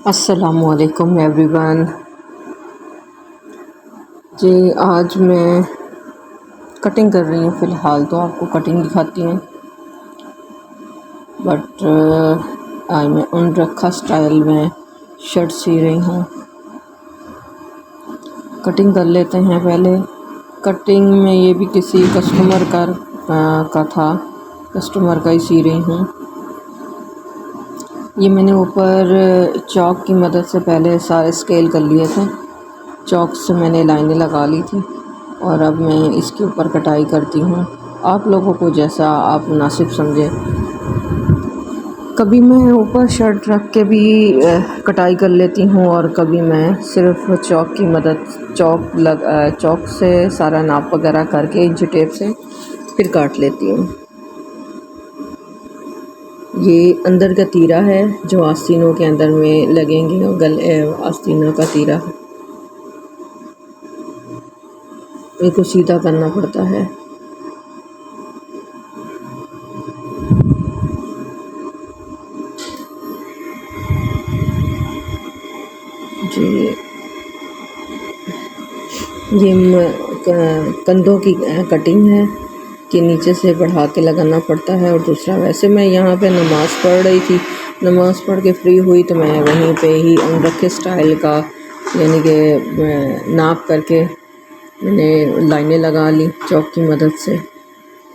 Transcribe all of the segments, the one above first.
अस्सलामुअलैकुम एवरीवन। जी, आज मैं कटिंग कर रही हूँ। फ़िलहाल तो आपको कटिंग दिखाती हूँ, बट आज मैं उन रखा स्टाइल में शर्ट सी रही हूँ। कटिंग कर लेते हैं पहले। कटिंग में ये भी किसी कस्टमर का था, कस्टमर का ही सी रही हूँ। ये मैंने ऊपर चॉक की मदद से पहले सारे स्केल कर लिए थे। चॉक से मैंने लाइनें लगा ली थी और अब मैं इसके ऊपर कटाई करती हूँ। आप लोगों को जैसा आप मुनासिब समझें। कभी मैं ऊपर शर्ट रख के भी कटाई कर लेती हूँ और कभी मैं सिर्फ चॉक की मदद चॉक से सारा नाप वगैरह करके इंच टेप से फिर काट लेती हूँ। ये अंदर का तीरा है जो आस्तीनों के अंदर में लगेंगे और गले आस्तीनों का तीरा इनको सीधा करना पड़ता है। जी, ये कंधों की कटिंग है कि नीचे से बढ़ा के लगाना पड़ता है। और दूसरा, वैसे मैं यहाँ पे नमाज़ पढ़ रही थी, नमाज़ पढ़ के फ्री हुई तो मैं वहीं पे ही रखे स्टाइल का यानी कि नाप करके मैंने लाइनें लगा ली चॉक की मदद से।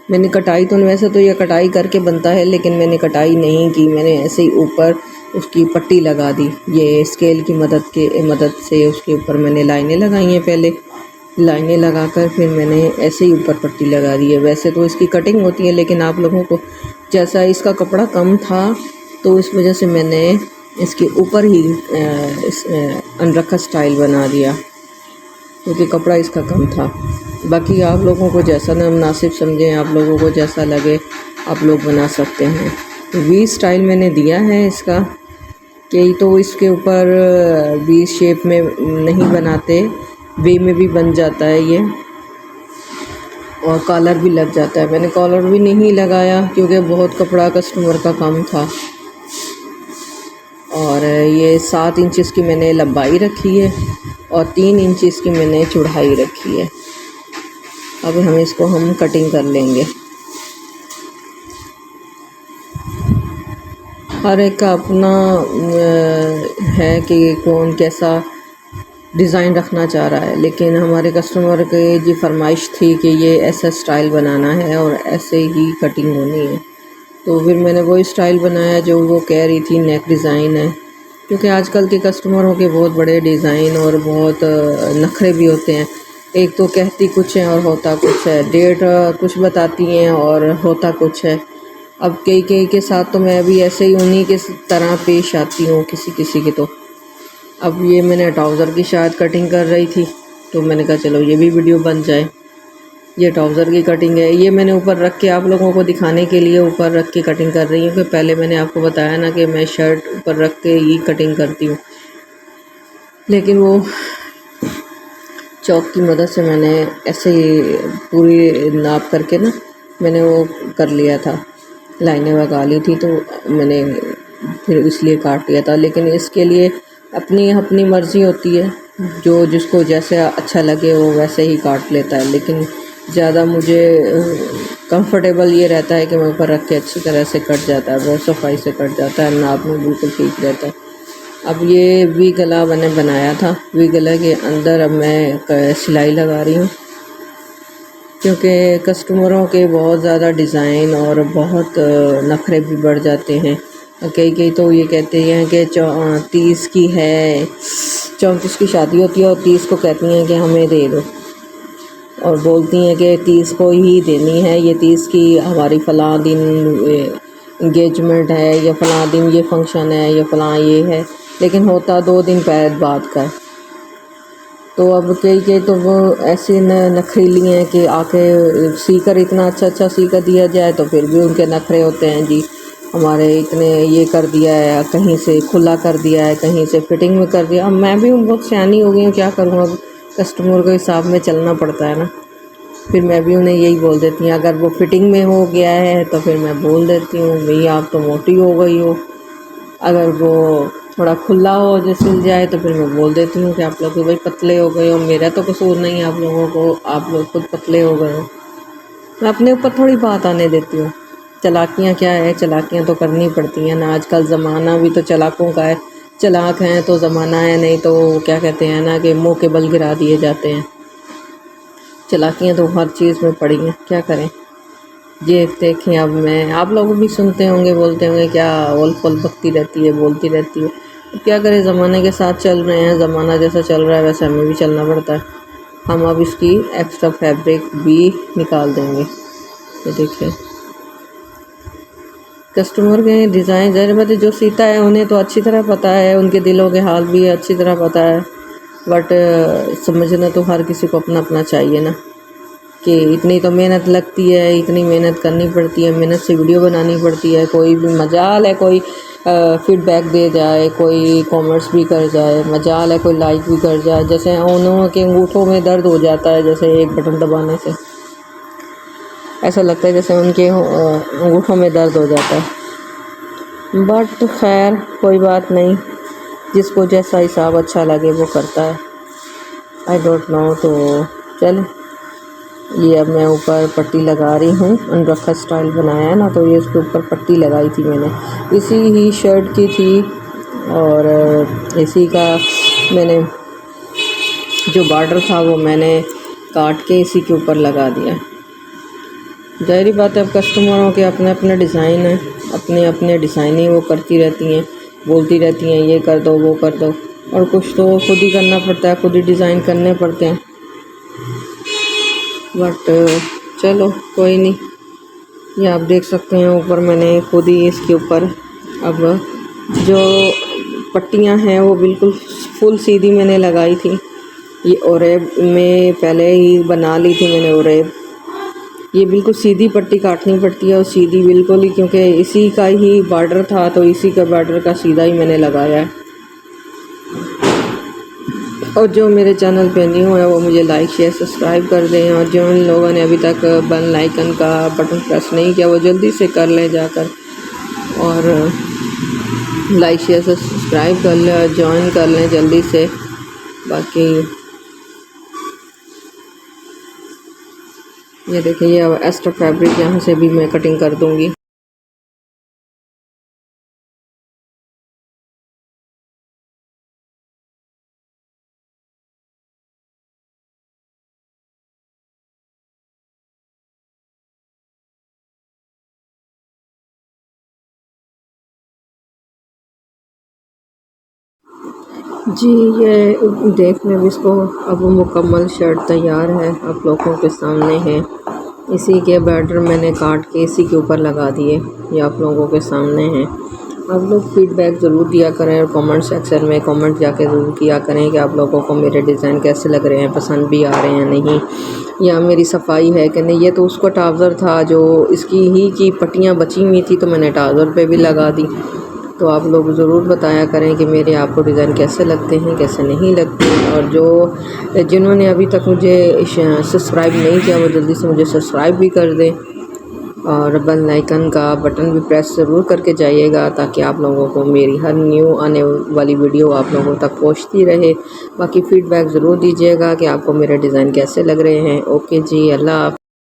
मैंने कटाई तो वैसे तो ये कटाई करके बनता है, लेकिन मैंने कटाई नहीं की, मैंने ऐसे ही ऊपर उसकी पट्टी लगा दी। ये स्केल की मदद से उसके ऊपर मैंने लाइनें लगाई हैं। पहले लाइनें लगाकर फिर मैंने ऐसे ही ऊपर पट्टी लगा दी है। वैसे तो इसकी कटिंग होती है, लेकिन आप लोगों को जैसा इसका कपड़ा कम था तो इस वजह से मैंने इसके ऊपर ही अनरखा स्टाइल बना दिया, क्योंकि कपड़ा इसका कम था। बाकी आप लोगों को जैसा ना मुनासिब समझें, आप लोगों को जैसा लगे आप लोग बना सकते हैं। वी स्टाइल मैंने दिया है इसका, कि तो इसके ऊपर वी शेप में नहीं बनाते, वे में भी बन जाता है ये, और कॉलर भी लग जाता है। मैंने कॉलर भी नहीं लगाया क्योंकि बहुत कपड़ा कस्टमर का कम था। और ये 7 इंच की मैंने लंबाई रखी है और 3 इंच की मैंने चौड़ाई रखी है। अब हम कटिंग कर लेंगे। हर एक का अपना है कि कौन कैसा डिज़ाइन रखना चाह रहा है, लेकिन हमारे कस्टमर के जी फरमाइश थी कि ये ऐसा स्टाइल बनाना है और ऐसे ही कटिंग होनी है, तो फिर मैंने वही स्टाइल बनाया जो वो कह रही थी। नेक डिज़ाइन है, क्योंकि आजकल के कस्टमरों के बहुत बड़े डिज़ाइन और बहुत नखरे भी होते हैं। एक तो कहती कुछ है और होता कुछ है, डेट कुछ बताती हैं और होता कुछ है। अब कई के साथ तो मैं भी ऐसे ही उन्हीं के तरह पेश आती हूँ किसी किसी की। तो अब ये मैंने ट्राउज़र की शायद कटिंग कर रही थी, तो मैंने कहा चलो ये भी वीडियो बन जाए। ये ट्राउज़र की कटिंग है, ये मैंने ऊपर रख के आप लोगों को दिखाने के लिए ऊपर रख के कटिंग कर रही हूँ, कि पहले मैंने आपको बताया ना कि मैं शर्ट ऊपर रख के ही कटिंग करती हूँ, लेकिन वो चॉक की मदद से मैंने ऐसे ही पूरी नाप करके ना मैंने वो कर लिया था, लाइनें लगा ली थी, तो मैंने फिर इसलिए काट लिया था। लेकिन इसके लिए अपनी अपनी मर्ज़ी होती है, जो जिसको जैसे अच्छा लगे वो वैसे ही काट लेता है। लेकिन ज़्यादा मुझे कंफर्टेबल ये रहता है कि मैं ऊपर रख के अच्छी तरह से कट जाता है, बहुत सफाई से कट जाता है, नाप में बिल्कुल ठीक रहता है। अब ये वी गला मैंने बनाया था, वी गला के अंदर अब मैं सिलाई लगा रही हूँ, क्योंकि कस्टमरों के बहुत ज़्यादा डिज़ाइन और बहुत नखरे भी बढ़ जाते हैं। कई तो ये कहते हैं कि 30 की है, 34 की शादी होती है और 30 को कहती हैं कि हमें दे दो, और बोलती हैं कि 30 को ही देनी है, ये 30 की हमारी फ़लाँ दिन इंगेजमेंट है, या फ़लाँ दिन ये फंक्शन है, या फ़लाँ ये है, लेकिन होता 2 दिन बाद का। तो अब कई तो वो ऐसे नखरीली हैं कि आके सीकर इतना अच्छा सीकर दिया जाए तो फिर भी उनके नखरे होते हैं, जी हमारे इतने ये कर दिया है, कहीं से खुला कर दिया है, कहीं से फिटिंग में कर दिया। अब मैं भी बहुत सियानी हो गई हूँ, क्या करूँ, अब कस्टमर के हिसाब में चलना पड़ता है ना। फिर मैं भी उन्हें यही बोल देती हूँ, अगर वो फिटिंग में हो गया है तो फिर मैं बोल देती हूँ, भई आप तो मोटी हो गई हो। अगर वो थोड़ा खुला हो जो सिल जाए तो फिर मैं बोल देती हूँ कि आप लोग तो भाई पतले हो गए हो, मेरा तो कसूर नहीं है आप लोगों को, आप लोग खुद पतले हो गए हो। मैं अपने ऊपर थोड़ी बात आने देती हूँ। चालाकियाँ क्या है, चालाकियाँ तो करनी पड़ती हैं ना, आजकल ज़माना भी तो चालाकों का है। चालाक हैं तो ज़माना है, नहीं तो क्या कहते हैं ना कि मुँह के बल गिरा दिए जाते हैं। चालाकियाँ तो हर चीज़ में पड़ी हैं, क्या करें। ये देखें, अब मैं, आप लोग भी सुनते होंगे, बोलते होंगे क्या ओल पोल बकती रहती है, बोलती रहती है। तो क्या करें, ज़माने के साथ चल रहे हैं, ज़माना जैसा चल रहा है वैसे हमें भी चलना पड़ता है। हम अब इसकी एक्स्ट्रा फैब्रिक भी निकाल देंगे। ये देखिए, कस्टमर के डिज़ाइन ज़ाहिर बात है, जो सीता है उन्हें तो अच्छी तरह पता है, उनके दिलों के हाल भी अच्छी तरह पता है। बट समझना तो हर किसी को अपना अपना चाहिए ना, कि इतनी तो मेहनत लगती है, इतनी मेहनत करनी पड़ती है, मेहनत से वीडियो बनानी पड़ती है। कोई भी मजाल है कोई फीडबैक दे जाए, कोई कमेंट्स भी कर जाए, मजाल है कोई लाइक भी कर जाए। जैसे उन्हों के अंगूठों में दर्द हो जाता है, जैसे एक बटन दबाने से ऐसा लगता है जैसे उनके अंगूठों में दर्द हो जाता है। बट खैर कोई बात नहीं, जिसको जैसा हिसाब अच्छा लगे वो करता है। I don't know. तो चलो, ये अब मैं ऊपर पट्टी लगा रही हूँ। अनरखा स्टाइल बनाया है ना, तो ये इसके ऊपर पट्टी लगाई थी मैंने, इसी ही शर्ट की थी। और इसी का मैंने जो बॉर्डर था वो मैंने काट के इसी के ऊपर लगा दिया। ज़ाहिर बात है, अब कस्टमरों के अपने अपने डिज़ाइन हैं, अपने अपने डिज़ाइन ही वो करती रहती हैं, बोलती रहती हैं ये कर दो वो कर दो, और कुछ तो खुद ही करना पड़ता है, खुद ही डिज़ाइन करने पड़ते हैं। बट चलो कोई नहीं, ये आप देख सकते हैं ऊपर मैंने खुद ही इसके ऊपर अब जो पट्टियां हैं वो बिल्कुल फुल सीधी मैंने लगाई थी। ये ओरेब में पहले ही बना ली थी मैंने ओरेब। ये बिल्कुल सीधी पट्टी काटनी पड़ती है, और सीधी बिल्कुल ही, क्योंकि इसी का ही बॉर्डर था तो इसी का बॉर्डर का सीधा ही मैंने लगाया है। और जो मेरे चैनल पे न्यू है वो मुझे लाइक शेयर सब्सक्राइब कर दें, और जो इन लोगों ने अभी तक बेल आइकन का बटन प्रेस नहीं किया वो जल्दी से कर लें जाकर, और लाइक शेयर सब्सक्राइब कर लें और ज्वाइन कर लें जल्दी से। बाकी ये देखिए, ये अब एक्स्ट्रा फैब्रिक यहाँ से भी मैं कटिंग कर दूँगी। जी, ये देखने में इसको अब मुकम्मल शर्ट तैयार है, आप लोगों के सामने है। इसी के बॉर्डर मैंने काट के इसी के ऊपर लगा दिए, ये आप लोगों के सामने हैं। आप लोग फीडबैक ज़रूर दिया करें, और कमेंट सेक्शन में कमेंट जाके ज़रूर किया करें कि आप लोगों को मेरे डिज़ाइन कैसे लग रहे हैं, पसंद भी आ रहे हैं नहीं, या मेरी सफाई है कि नहीं। ये तो उसको ट्राउज़र था जो इसकी ही की पट्टियाँ बची हुई थी, तो मैंने ट्राउज़र पे भी लगा दी। तो आप लोग ज़रूर बताया करें कि मेरे आपको डिज़ाइन कैसे लगते हैं कैसे नहीं लगते। और जो जिन्होंने अभी तक मुझे सब्सक्राइब नहीं किया वो जल्दी से मुझे सब्सक्राइब भी कर दें, और बेल आइकन का बटन भी प्रेस ज़रूर करके जाइएगा, ताकि आप लोगों को मेरी हर न्यू आने वाली वीडियो आप लोगों तक पहुंचती रहे। बाकी फ़ीडबैक ज़रूर दीजिएगा कि आपको मेरे डिज़ाइन कैसे लग रहे हैं। ओके जी, अल्लाह।